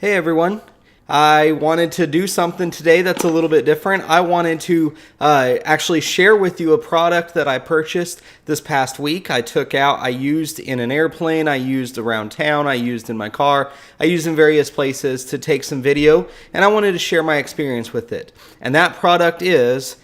Hey everyone. I wanted to do something today that's a little bit different. I wanted to actually share with you a product that I purchased this past week. I used in an airplane, I used around town, I used in my car, I used in various places to take some video, and I wanted to share my experience with it. And that product is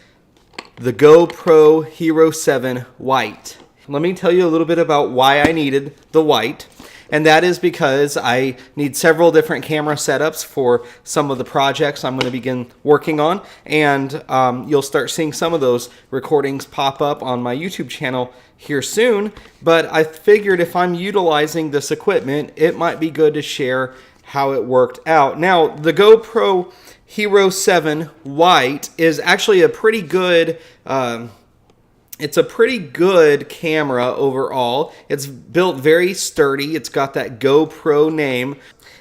the GoPro Hero 7 White. Let me tell you a little bit about why I needed the white. And that is because I need several different camera setups for some of the projects I'm going to begin working on. And you'll start seeing some of those recordings pop up on my YouTube channel here soon. But I figured if I'm utilizing this equipment, it might be good to share how it worked out. Now, the GoPro Hero 7 White is actually a pretty good it's a pretty good camera overall. It's built very sturdy. It's got that GoPro name.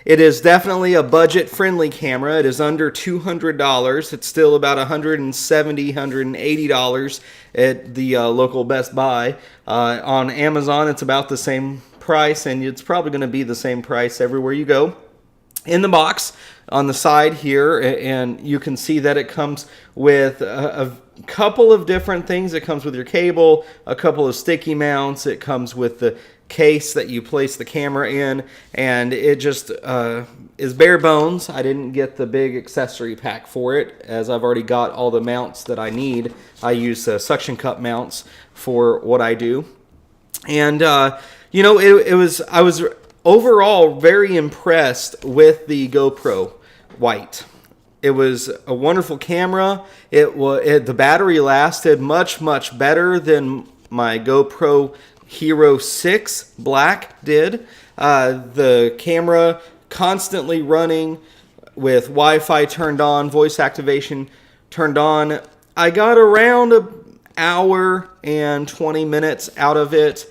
It is definitely a budget-friendly camera. It is under $200. It's still about $170, $180 at the local Best Buy. On Amazon, it's about the same price, and it's probably going to be the same price everywhere you go. In the box on the side here, and you can see that it comes with a couple of different things. It comes with your cable, a couple of sticky mounts. It comes with the case that you place the camera in, and it just is bare bones. I didn't get the big accessory pack for it, as I've already got all the mounts that I need. I use suction cup mounts for what I do, and I was overall very impressed with the GoPro White. It was a wonderful camera. The battery lasted much better than my GoPro Hero 6 Black did. The camera constantly running with Wi-Fi turned on, voice activation turned on. I got around an hour and 20 minutes out of it.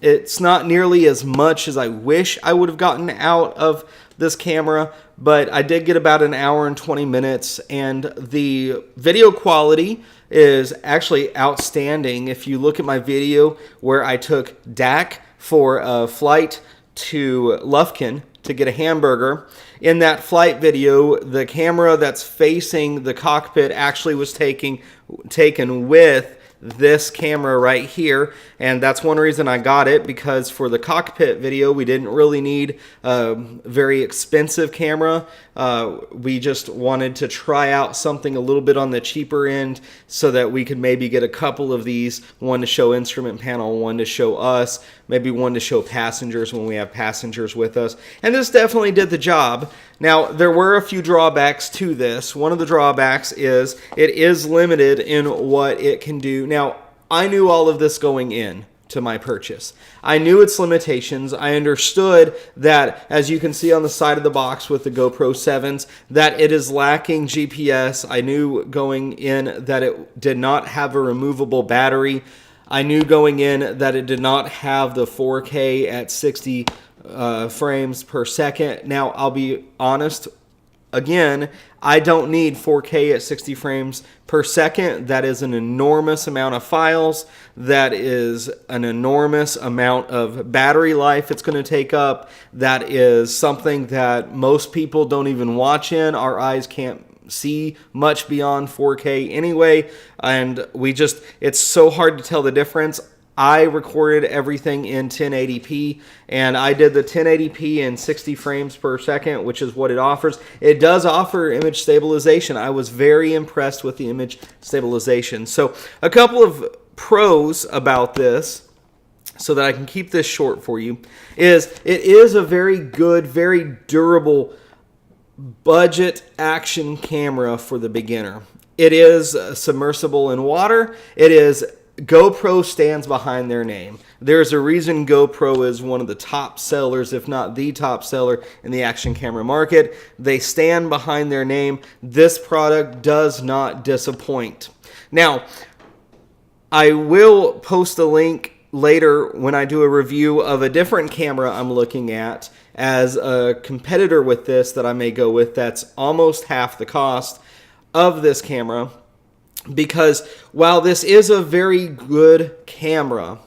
It's not nearly as much as I wish I would have gotten out of this camera, but I did get about an hour and 20 minutes, and the video quality is actually outstanding. If you look at my video where I took Dak for a flight to Lufkin to get a hamburger, in that flight video, the camera that's facing the cockpit actually was taken with this camera right here, and that's one reason I got it, because for the cockpit video we didn't really need a very expensive camera. We just wanted to try out something a little bit on the cheaper end so that we could maybe get a couple of these, one to show instrument panel, one to show us, maybe one to show passengers when we have passengers with us, and this definitely did the job. Now, there were a few drawbacks to this. One of the drawbacks is it is limited in what it can do. Now, I knew all of this going in to my purchase. I knew its limitations. I understood that, as you can see on the side of the box with the GoPro 7s, that it is lacking GPS. I knew going in that it did not have a removable battery. I knew going in that it did not have the 4K at 60 frames per second. Now, I'll be honest, again, I don't need 4K at 60 frames per second. That is an enormous amount of files. That is an enormous amount of battery life it's going to take up. That is something that most people don't even watch in. Our eyes can't see much beyond 4K anyway, and it's so hard to tell the difference. I recorded everything in 1080p, and I did the 1080p in 60 frames per second, which is what it offers. It does offer image stabilization. I was very impressed with the image stabilization. So a couple of pros about this, so that I can keep this short for you, is it is a very good, very durable budget action camera for the beginner. It is submersible in water. GoPro stands behind their name. There's a reason GoPro is one of the top sellers, if not the top seller in the action camera market. They stand behind their name. This product does not disappoint. Now, I will post a link later when I do a review of a different camera I'm looking at as a competitor with this that I may go with that's almost half the cost of this camera. Because while this is a very good camera,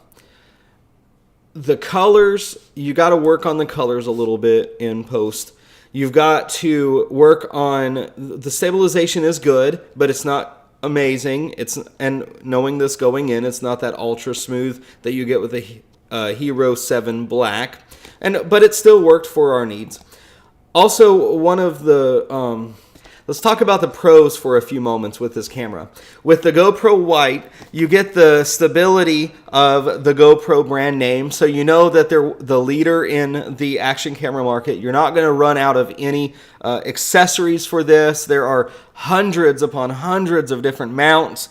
the colors, you got to work on the colors a little bit in post. You've got to work on the stabilization is good, but it's not amazing. And knowing this going in, it's not that ultra smooth that you get with the Hero 7 Black, but it still worked for our needs. Also, one of the let's talk about the pros for a few moments with this camera. With the GoPro White, you get the stability of the GoPro brand name, so you know that they're the leader in the action camera market. You're not going to run out of any accessories for this. There are hundreds upon hundreds of different mounts,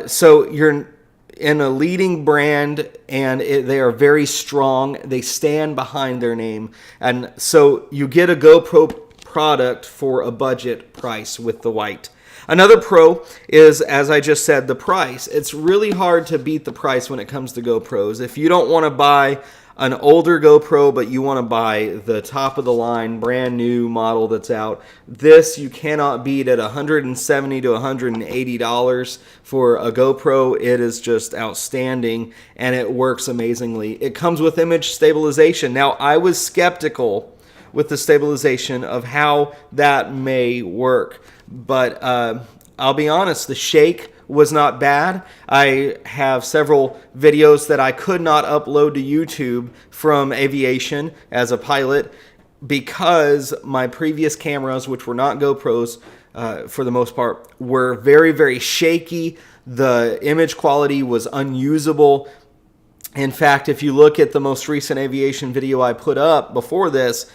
so you're in a leading brand, and they are very strong. They stand behind their name, and so you get a GoPro product for a budget price with the White. Another pro is, as I just said, the price. It's really hard to beat the price when it comes to GoPros. If you don't want to buy an older GoPro, but you want to buy the top of the line, brand new model that's out, this you cannot beat at $170 to $180 for a GoPro. It is just outstanding, and it works amazingly. It comes with image stabilization. Now, I was skeptical with the stabilization of how that may work, but I'll be honest, the shake was not bad. I have several videos that I could not upload to YouTube from aviation as a pilot because my previous cameras, which were not GoPros for the most part, were very, very shaky. The image quality was unusable. In fact, if you look at the most recent aviation video I put up before this,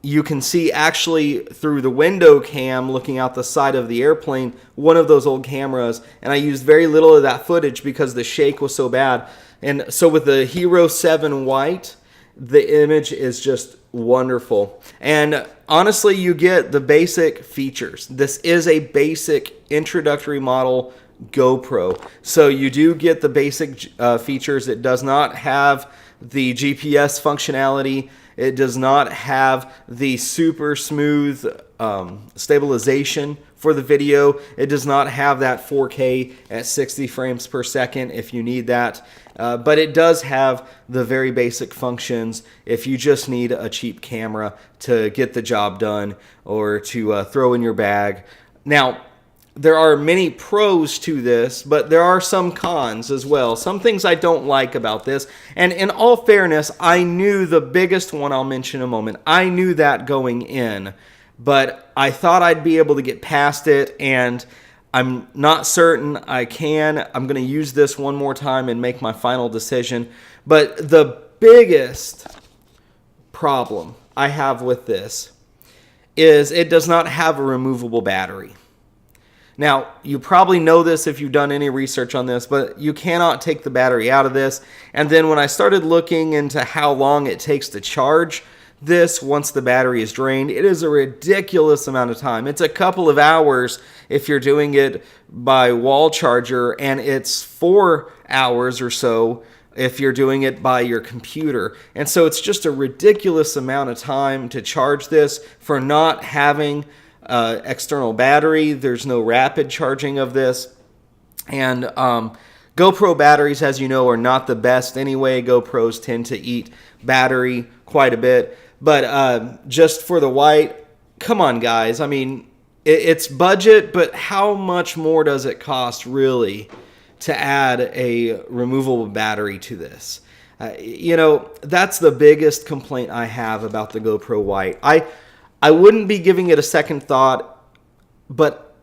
you can see actually through the window cam looking out the side of the airplane one of those old cameras, and I used very little of that footage because the shake was so bad. And so with the Hero 7 White, the image is just wonderful. And honestly, you get the basic features. This is a basic introductory model GoPro, so you do get the basic features. It does not have the GPS functionality. It does not have the super smooth stabilization for the video. It does not have that 4K at 60 frames per second if you need that. But it does have the very basic functions if you just need a cheap camera to get the job done or to throw in your bag. Now, there are many pros to this, but there are some cons as well. Some things I don't like about this. And in all fairness, I knew the biggest one I'll mention in a moment. I knew that going in, but I thought I'd be able to get past it, and I'm not certain I can. I'm going to use this one more time and make my final decision. But the biggest problem I have with this is it does not have a removable battery. Now, you probably know this if you've done any research on this, but you cannot take the battery out of this. And then when I started looking into how long it takes to charge this once the battery is drained, it is a ridiculous amount of time. It's a couple of hours if you're doing it by wall charger, and it's 4 hours or so if you're doing it by your computer. And so it's just a ridiculous amount of time to charge this for not having external battery. There's no rapid charging of this, and GoPro batteries, as you know, are not the best anyway. GoPros tend to eat battery quite a bit, but just for the White, come on guys, I mean, it's budget, but how much more does it cost really to add a removable battery to this? You know, that's the biggest complaint I have about the GoPro White. I wouldn't be giving it a second thought, but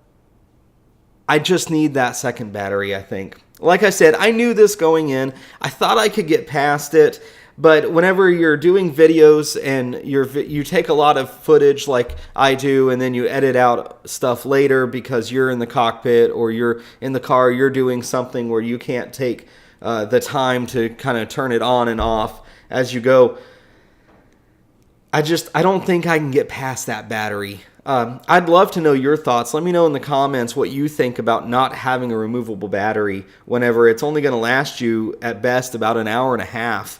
I just need that second battery, I think. Like I said, I knew this going in. I thought I could get past it, but whenever you're doing videos and you take a lot of footage like I do, and then you edit out stuff later because you're in the cockpit or you're in the car, you're doing something where you can't take the time to kind of turn it on and off as you go. I don't think I can get past that battery. I'd love to know your thoughts. Let me know in the comments what you think about not having a removable battery whenever it's only going to last you at best about an hour and a half.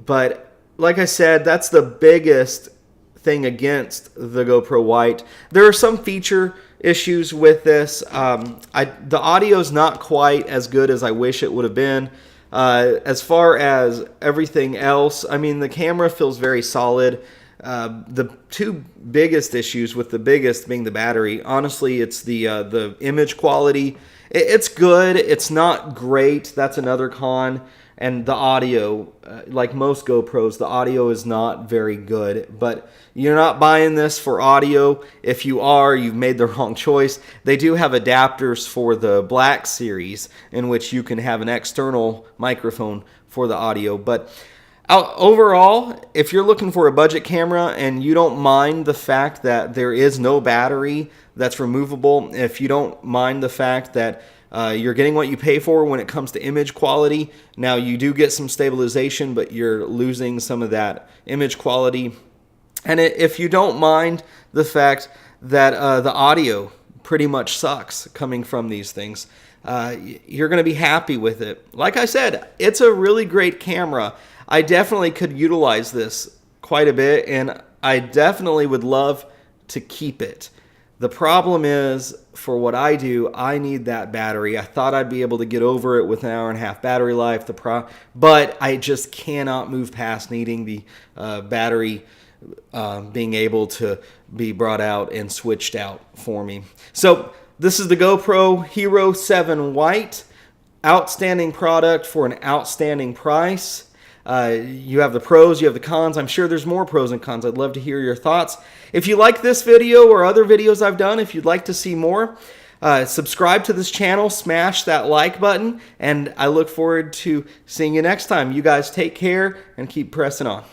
But like I said, that's the biggest thing against the GoPro White. There are some feature issues with this. The audio's not quite as good as I wish it would have been. As far as everything else, I mean, the camera feels very solid. The two biggest issues, with the biggest being the battery, honestly, it's the image quality. It's good. It's not great. That's another con. And the audio, like most GoPros, the audio is not very good. But you're not buying this for audio. If you are, you've made the wrong choice. They do have adapters for the Black series in which you can have an external microphone for the audio. But overall, if you're looking for a budget camera and you don't mind the fact that there is no battery that's removable, if you don't mind the fact that you're getting what you pay for when it comes to image quality, now you do get some stabilization, but you're losing some of that image quality. And if you don't mind the fact that the audio pretty much sucks coming from these things, you're going to be happy with it. Like I said, it's a really great camera. I definitely could utilize this quite a bit, and I definitely would love to keep it. The problem is, for what I do, I need that battery. I thought I'd be able to get over it with an hour and a half battery life, but I just cannot move past needing the battery being able to be brought out and switched out for me. So this is the GoPro Hero 7 White. Outstanding product for an outstanding price. You have the pros, you have the cons. I'm sure there's more pros and cons. I'd love to hear your thoughts. If you like this video or other videos I've done, if you'd like to see more, subscribe to this channel, smash that like button, and I look forward to seeing you next time. You guys take care and keep pressing on.